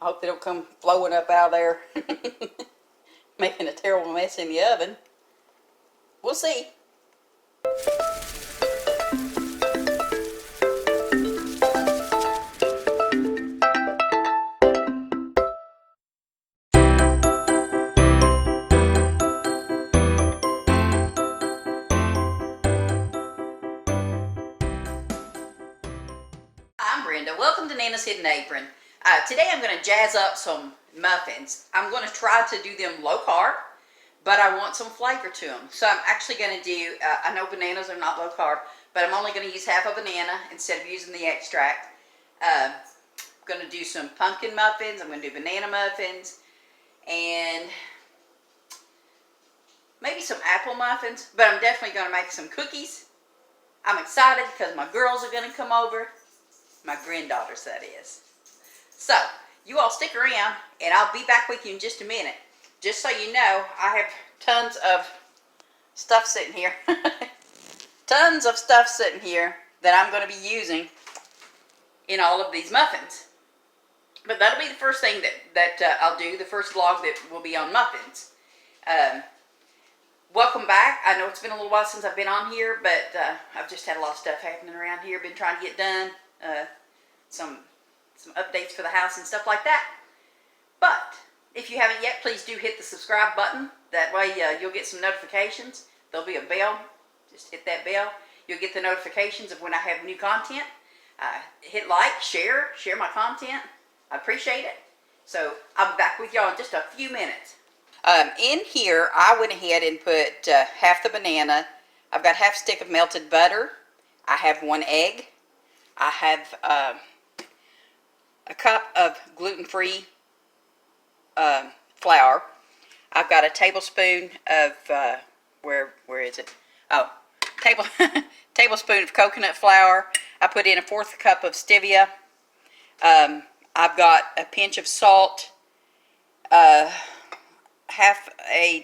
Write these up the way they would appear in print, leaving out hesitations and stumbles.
I hope they don't come flowing up out of there, making a terrible mess in the oven. We'll see. I'm Brenda. Welcome to Nana's Hidden Apron. Today I'm going to jazz up some muffins. I'm going to try to do them low carb, but I want some flavor to them. So I'm actually going to do, I know bananas are not low carb, but I'm only going to use half a banana instead of using the extract. I'm going to do some pumpkin muffins. I'm going to do banana muffins and maybe some apple muffins, but I'm definitely going to make some cookies. I'm excited because my girls are going to come over. My granddaughters, that is. So, you all stick around, and I'll be back with you in just a minute. Just so you know, I have tons of stuff sitting here. Tons of stuff sitting here that I'm going to be using in all of these muffins. But that'll be the first thing that I'll do, the first vlog that will be on muffins. Welcome back. I know it's been a little while since I've been on here, but I've just had a lot of stuff happening around here. Been trying to get done. Some updates for the house and stuff like that. But if you haven't yet, please do hit the subscribe button. That way you'll get some notifications. There'll be a bell. Just hit that bell. You'll get the notifications of when I have new content. Hit like, share my content. I appreciate it. So I'll be back with y'all in just a few minutes. In here, I went ahead and put half the banana. I've got half a stick of melted butter. I have 1 egg. I have a cup of gluten-free flour. I've got a tablespoon of where is it? Oh, tablespoon of coconut flour. I put in a 1/4 cup of stevia. I've got a pinch of salt. Half a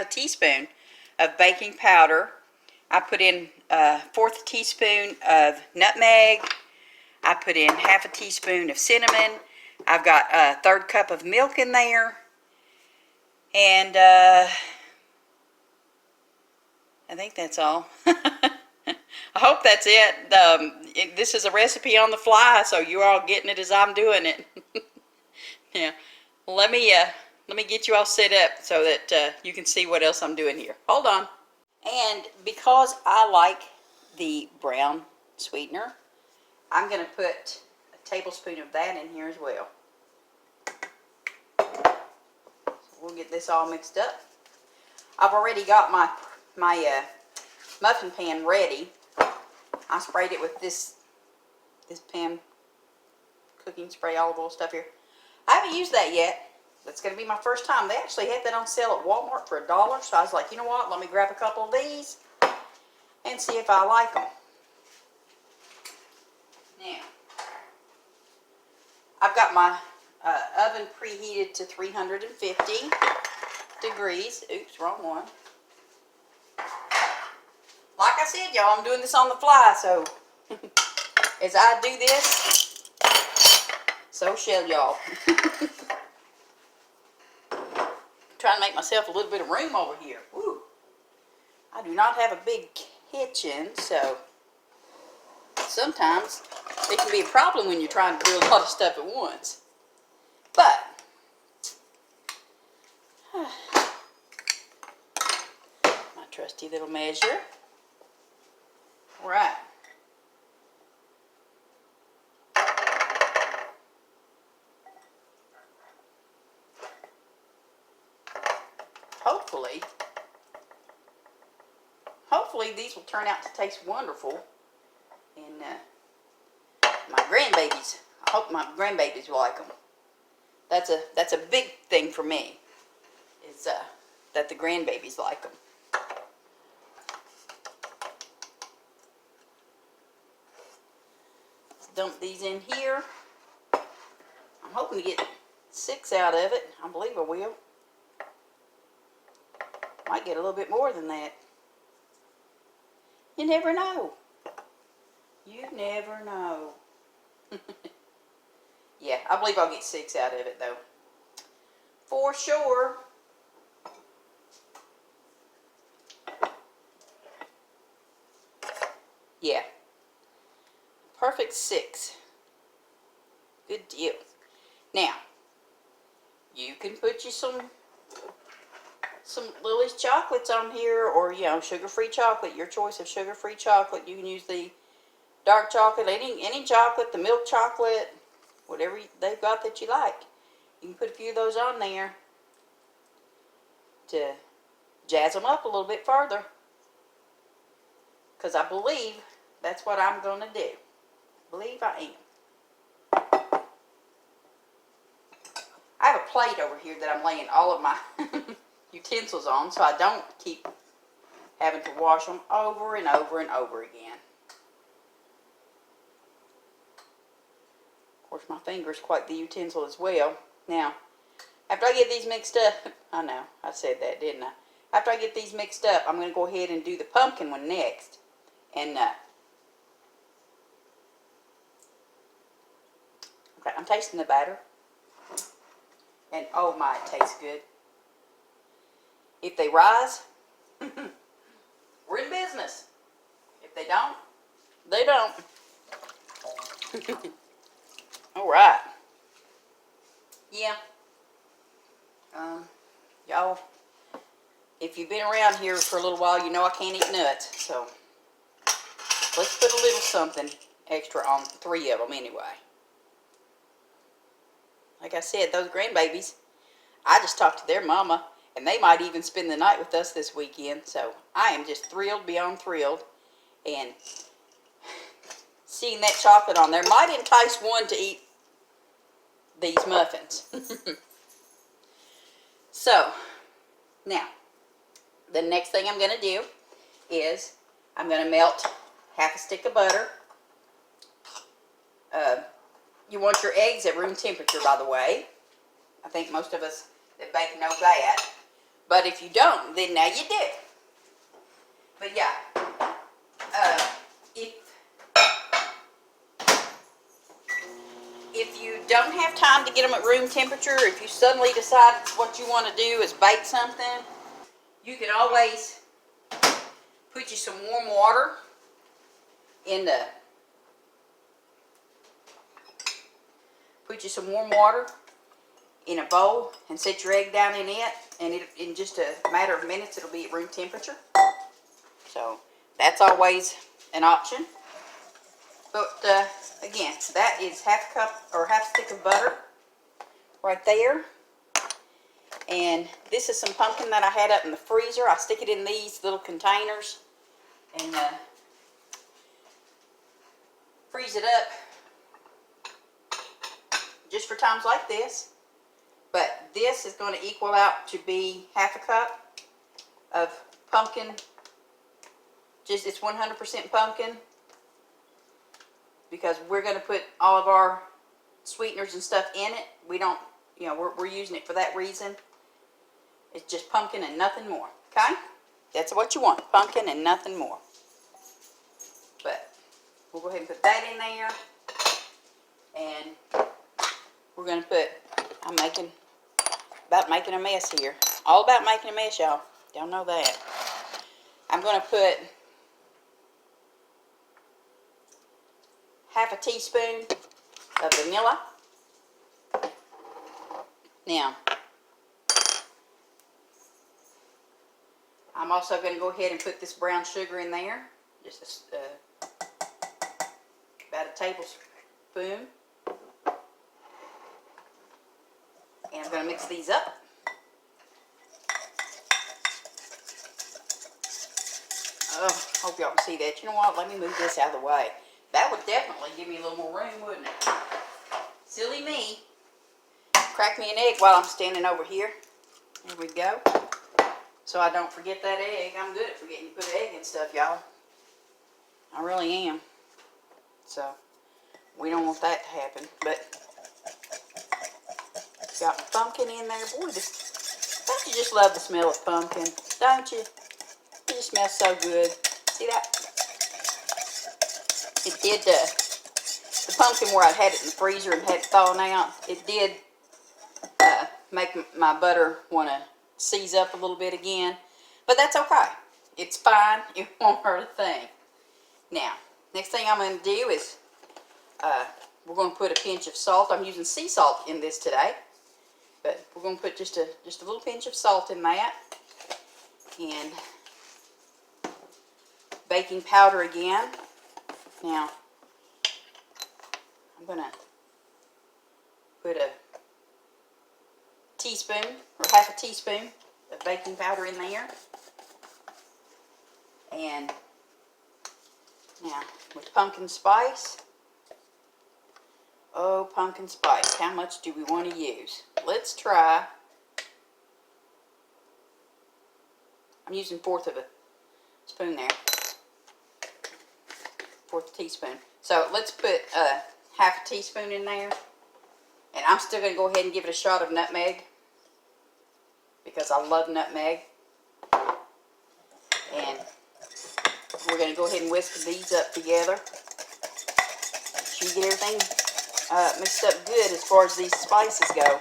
teaspoon of baking powder. I put in a 1/4 teaspoon of nutmeg. I put in half a teaspoon of cinnamon. I've got a 1/3 cup of milk in there. And I think that's all. I hope that's it. This is a recipe on the fly, so you're all getting it as I'm doing it. Yeah. Let me get you all set up so that you can see what else I'm doing here. Hold on. And because I like the brown sweetener, I'm going to put a tablespoon of that in here as well. So we'll get this all mixed up. I've already got my muffin pan ready. I sprayed it with this pan cooking spray olive oil stuff here. I haven't used that yet. That's going to be my first time. They actually had that on sale at Walmart for $1. So I was like, you know what? Let me grab a couple of these and see if I like them. Now, I've got my oven preheated to 350 degrees. Oops, wrong one. Like I said, y'all, I'm doing this on the fly. So as I do this, so shall y'all. Trying to make myself a little bit of room over here. Woo. I do not have a big kitchen, so sometimes it can be a problem when you're trying to do a lot of stuff at once. But my trusty little measure. All right. Hopefully these will turn out to taste wonderful. And my grandbabies, I hope my grandbabies will like them. That's a big thing for me, is that the grandbabies like them. Let's dump these in here. I'm hoping to get 6 out of it. I believe I will. Might get a little bit more than that. You never know. You never know. Yeah, I believe I'll get 6 out of it, though. For sure. Yeah. Perfect 6. Good deal. Now, you can put you some Lily's chocolates on here, or, you know, sugar-free chocolate. Your choice of sugar-free chocolate. You can use the dark chocolate, any chocolate, the milk chocolate, whatever they've got that you like. You can put a few of those on there to jazz them up a little bit further. Because I believe that's what I'm going to do. I believe I am. I have a plate over here that I'm laying all of my utensils on, so I don't keep having to wash them over and over and over again. Of course, my finger is quite the utensil as well. Now, after I get these mixed up, I know, I said that, didn't I? After I get these mixed up, I'm going to go ahead and do the pumpkin one next. And, okay, I'm tasting the batter. And, oh my, it tastes good. If they rise, we're in business. If they don't, they don't. All right. Yeah. Y'all, if you've been around here for a little while, you know I can't eat nuts. So, let's put a little something extra on 3 of them anyway. Like I said, those grandbabies, I just talked to their mama, and they might even spend the night with us this weekend. So, I am just thrilled beyond thrilled. And seeing that chocolate on there might entice one to eat these muffins. So, now, the next thing I'm going to do is I'm going to melt half a stick of butter. You want your eggs at room temperature, by the way. I think most of us that bake know that. But if you don't, then now you do. But yeah, if you don't have time to get them at room temperature, if you suddenly decide what you want to do is bake something, you can always put you some warm water in the, in a bowl and set your egg down in it, and in just a matter of minutes it'll be at room temperature. So that's always an option. But again, that is half a cup or half a stick of butter right there. And this is some pumpkin that I had up in the freezer. I stick it in these little containers and freeze it up just for times like this. But this is going to equal out to be half a cup of pumpkin. Just, it's 100% pumpkin, because we're going to put all of our sweeteners and stuff in it. We don't, you know, we're using it for that reason. It's just pumpkin and nothing more, okay? That's what you want, pumpkin and nothing more. But we'll go ahead and put that in there. And we're going to put, I'm about making a mess here. All about making a mess, y'all. Y'all know that. I'm going to put half a teaspoon of vanilla. Now, I'm also going to go ahead and put this brown sugar in there. Just about a tablespoon. And I'm going to mix these up. Oh, hope y'all can see that. You know what? Let me move this out of the way. That would definitely give me a little more room, wouldn't it? Silly me. Crack me an egg while I'm standing over here. There we go. So I don't forget that egg. I'm good at forgetting to put egg and stuff, y'all. I really am. So, we don't want that to happen. But, got my pumpkin in there. Boy, don't you just love the smell of pumpkin? Don't you? It just smells so good. See that? It did the pumpkin where I had it in the freezer and had it thawing out, it did make my butter want to seize up a little bit again. But that's okay. It's fine. It won't hurt a thing. Now, next thing I'm going to do is we're going to put a pinch of salt. I'm using sea salt in this today. But we're going to put just a little pinch of salt in that. And baking powder again. Now, I'm going to put a teaspoon or half a teaspoon of baking powder in there. And now with pumpkin spice. Oh, pumpkin spice. How much do we want to use? Let's try. I'm using 1/4 of a spoon there. 1/4 teaspoon. So let's put half a teaspoon in there. And I'm still going to go ahead and give it a shot of nutmeg, because I love nutmeg. And we're going to go ahead and whisk these up together. So you get everything mixed up good as far as these spices go.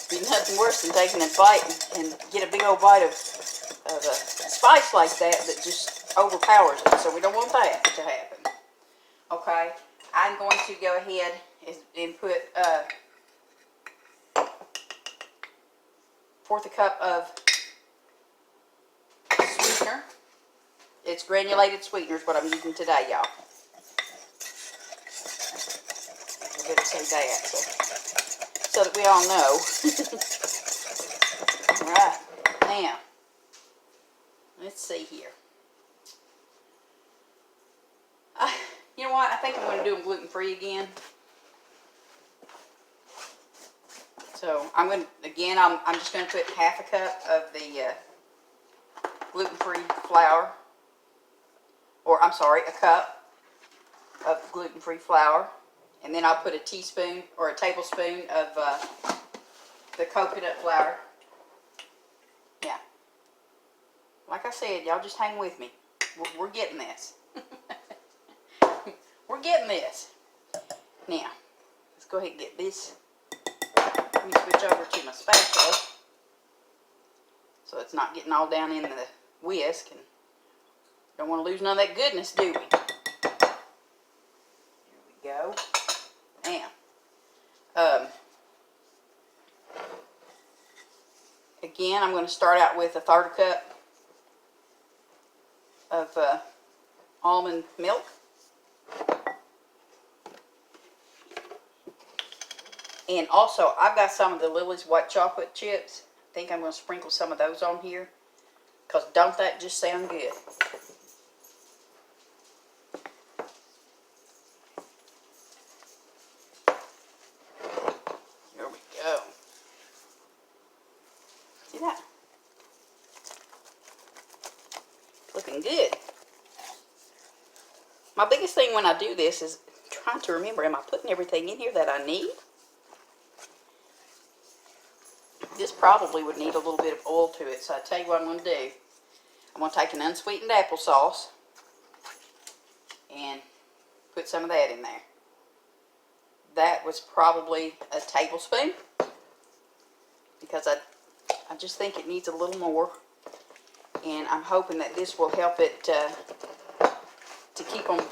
Be nothing worse than taking a bite and get a big old bite of a spice like that just overpowers it. So we don't want that to happen. Okay, I'm going to go ahead and put 1/4 cup of sweetener. It's granulated sweetener is what I'm using today, y'all. I better say that so that we all know. Alright, now, let's see here. You know what? I think I'm going to do them gluten-free again. So I'm going to, again, I'm just going to put half a cup of the gluten-free flour, or I'm sorry, a cup of gluten-free flour, and then I'll put a teaspoon or a tablespoon of the coconut flour. Yeah, like I said, y'all just hang with me. We're getting this. We're getting this. Now, let's go ahead and get this. Let me switch over to my spatula so it's not getting all down in the whisk, and don't want to lose none of that goodness, do we? Here we go. Now, again, I'm going to start out with 1/3 cup of almond milk. And also, I've got some of the Lily's white chocolate chips. I think I'm going to sprinkle some of those on here, because don't that just sound good? Here we go. See that? Looking good. My biggest thing when I do this is trying to remember, am I putting everything in here that I need? This probably would need a little bit of oil to it, so I tell you what I'm going to do. I'm going to take an unsweetened applesauce and put some of that in there. That was probably a tablespoon, because I just think it needs a little more, and I'm hoping that this will help it to keep them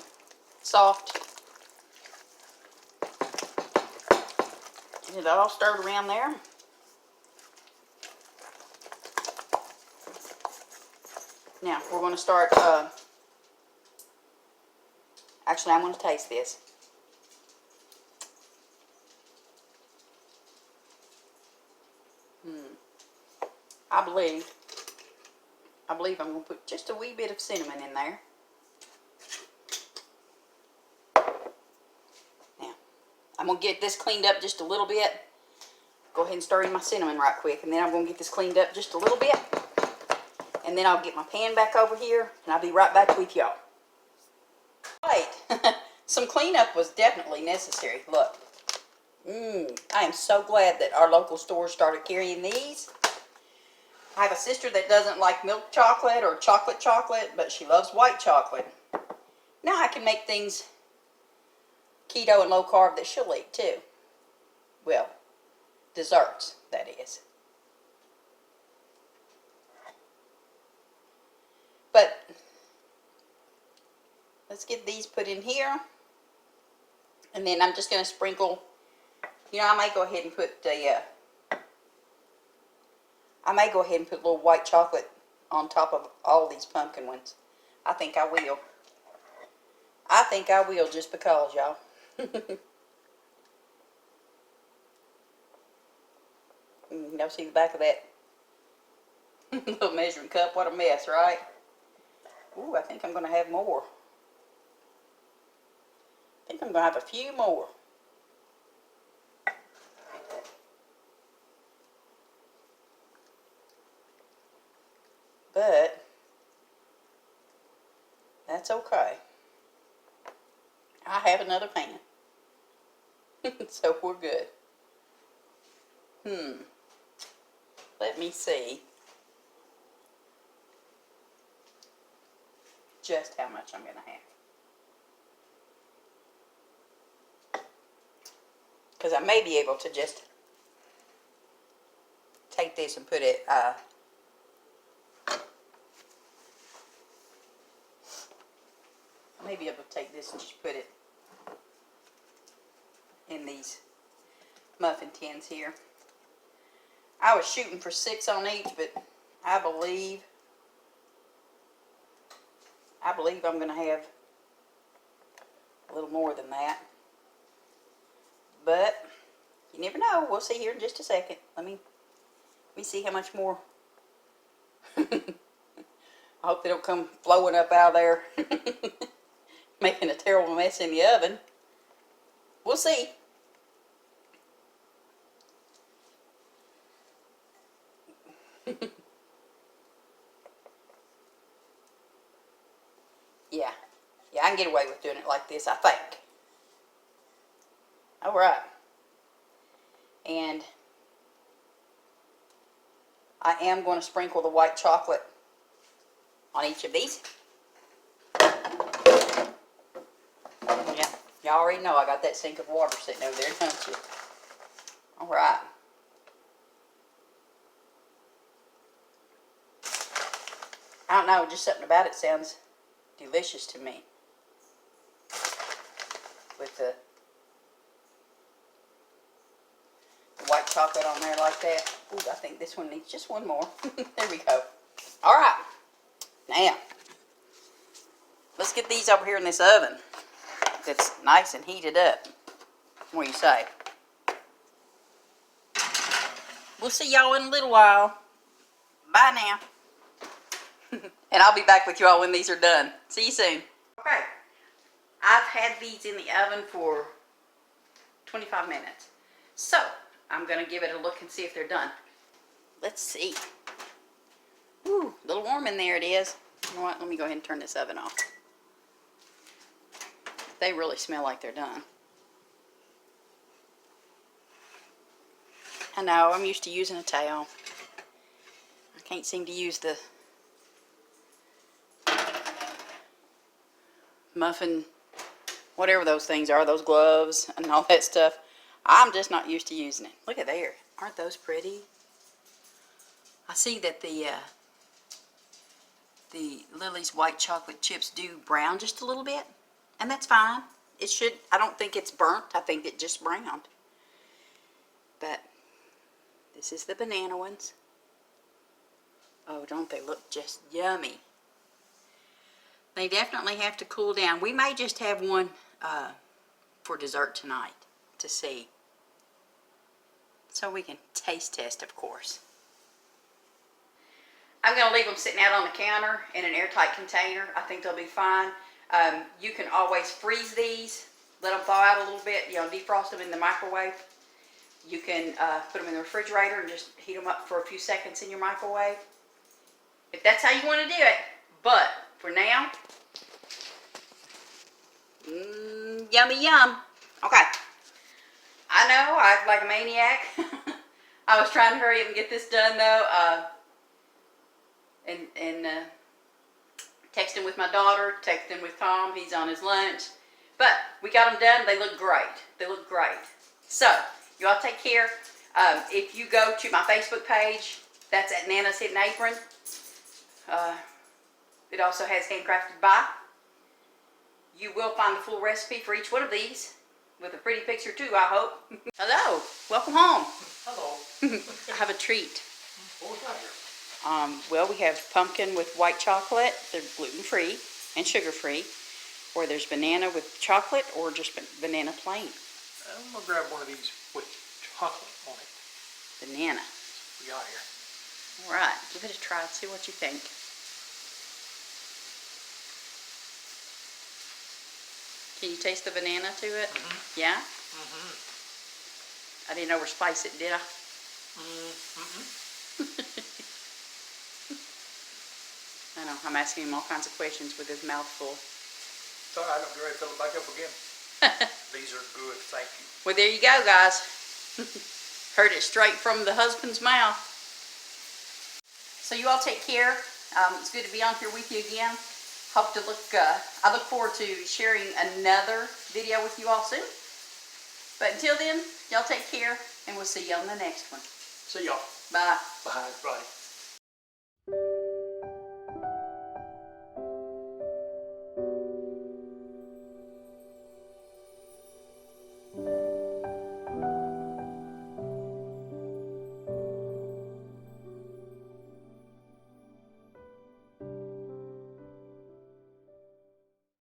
soft. Get it all stirred around there. Now, we're going to start, actually, I'm going to taste this. I believe I'm going to put just a wee bit of cinnamon in there. Now, I'm going to get this cleaned up just a little bit. Go ahead and stir in my cinnamon right quick, and then I'm going to get this cleaned up just a little bit. And then I'll get my pan back over here, and I'll be right back with y'all. Right, some cleanup was definitely necessary. Look, I am so glad that our local store started carrying these. I have a sister that doesn't like milk chocolate or chocolate, but she loves white chocolate. Now I can make things keto and low carb that she'll eat too. Well, desserts, that is. But let's get these put in here. And then I'm just going to sprinkle, you know, I may go ahead and put a little white chocolate on top of all these pumpkin ones. I think I will. I think I will, just because, y'all. Y'all see the back of that little measuring cup? What a mess, right? Ooh, I think I'm going to have more. I think I'm going to have a few more. But that's okay. I have another pan. So we're good. Let me see just how much I'm going to have. Because I may be able to just take this and put it, I may be able to take this and just put it in these muffin tins here. I was shooting for 6 on each, but I believe I'm going to have a little more than that. But you never know. We'll see here in just a second. Let me see how much more. I hope they don't come flowing up out of there, making a terrible mess in the oven. We'll see. Yeah, I can get away with doing it like this, I think. Alright. And I am going to sprinkle the white chocolate on each of these. Yeah, y'all already know I got that sink of water sitting over there, don't you? Alright. I don't know, just something about it sounds delicious to me. With the white chocolate on there like that. Ooh, I think this one needs just one more. There we go. Alright. Now, let's get these over here in this oven that's nice and heated up. What do you say? We'll see y'all in a little while. Bye now. And I'll be back with you all when these are done. See you soon. Okay. I've had these in the oven for 25 minutes. So, I'm going to give it a look and see if they're done. Let's see. Ooh, a little warm in there it is. You know what? Let me go ahead and turn this oven off. They really smell like they're done. I know, I'm used to using a towel. I can't seem to use the muffin, whatever those things are, those gloves and all that stuff. I'm just not used to using it. Look at there. Aren't those pretty? I see that the Lily's white chocolate chips do brown just a little bit, and that's fine. It should, I don't think it's burnt. I think it just browned. But this is the banana ones. Oh, don't they look just yummy? They definitely have to cool down. We may just have one for dessert tonight to see. So we can taste test, of course. I'm going to leave them sitting out on the counter in an airtight container. I think they'll be fine. You can always freeze these, let them thaw out a little bit, you know, defrost them in the microwave. You can put them in the refrigerator and just heat them up for a few seconds in your microwave, if that's how you want to do it. But for now, yummy yum. Okay. I know, I act like a maniac. I was trying to hurry up and get this done though, and texting with my daughter, texting with Tom, he's on his lunch. But we got them done. They look great. They look great. So, you all take care. If you go to my Facebook page, that's at Nana's Hidden Apron. It also has handcrafted by. You will find the full recipe for each one of these with a pretty picture too, I hope. Hello. Welcome home. Hello. I have a treat. What was that here? Well, we have pumpkin with white chocolate. They're gluten-free and sugar-free. Or there's banana with chocolate or just banana plain. I'm going to grab one of these with chocolate on it. Banana. We got here. All right. Give it a try and see what you think. Can you taste the banana to it? Mm-hmm. Yeah? Mm-hmm. I didn't overspice it, did I? I know, I'm asking him all kinds of questions with his mouth full. It's all right, I'm ready to fill it back up again. These are good, thank you. Well, there you go, guys. Heard it straight from the husband's mouth. So you all take care. It's good to be on here with you again. I look forward to sharing another video with you all soon. But until then, y'all take care, and we'll see you on the next one. See y'all. Bye. Bye, everybody.